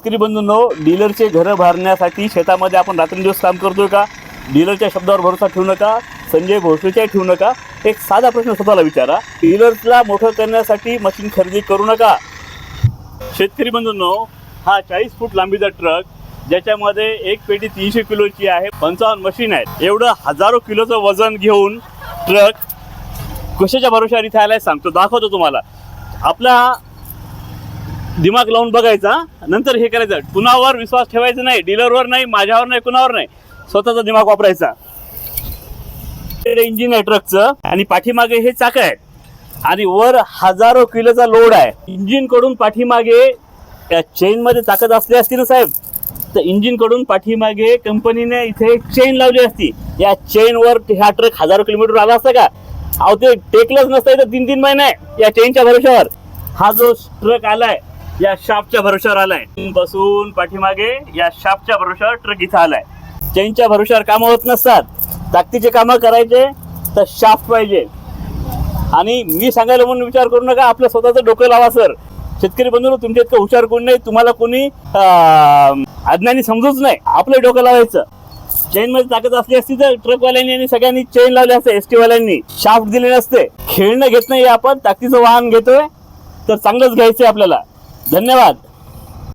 शेतकरी बंधूंनो, डीलरचे घरं भरण्यासाठी शेतामध्ये आपण रात्रंदिवस काम करतोय का? डीलरच्या शब्दावर भरोसा ठेवू नका, संजय भोसलेचाही ठेवू नका. एक साधा प्रश्न स्वतःला विचारा, डीलर्सला मोठं करण्यासाठी मशीन खरेदी करू नका. शेतकरी बंधूंनो, हा 40 फूट लांबीचा ट्रक ज्याच्यामध्ये एक पेटी 300 किलोची आहे, 55 मशीन आहेत, एवढं हजारो किलोचं वजन घेऊन ट्रक कशाच्या भरोशावर इथे आलाय सांगतो, दाखवतो तुम्हाला. आपला दिमाग लावून बघायचा, नंतर हे करायचं. कुणावर विश्वास ठेवायचा नाही, डीलरवर नाही, माझ्यावर नाही, कुणावर नाही, स्वतःचा दिमाग वापरायचा. इंजिन आहे ट्रकचं आणि पाठीमागे हे चाक आहे आणि वर हजारो किलोचा लोड आहे. इंजिन कडून पाठीमागे त्या चेन मध्ये ताकद असली असती ना साहेब, तर इंजिन कडून पाठीमागे कंपनीने इथे चेन लावली असती. या चेन वर हा ट्रक हजारो किलोमीटर आला असता का? अहो, ते टेकलंच नसतं. तर 3-3 महिने या चेनच्या भरोशावर हा जो ट्रक आलाय, या शाफ्टच्या भरोशावर आलाय. बसून पाठीमागे या शाफ्टच्या भरोशावर ट्रक इथं आलाय. चेनच्या भरोशावर कामं होत नसतात. ताकदीचे कामं करायचे तर शाफ्ट पाहिजे. आणि मी सांगायला म्हणून विचार करू नका, आपलं स्वतःचं डोकं लावा सर. शेतकरी बंधू, तुमच्या इतकं हुशार कोण नाही, तुम्हाला कोणी अज्ञानी समजूच नाही. आपलं डोकं लावायचं. चेन मध्ये ताकद असली असती तर ट्रकवाल्यांनी आणि सगळ्यांनी चेन लावली असते, एसटी वाल्यांनी शाफ्ट दिले नसते. खेळणं घेत नाही आपण, ताकदीचं वाहन घेतोय तर चांगलंच घ्यायचंय आपल्याला. धन्यवाद.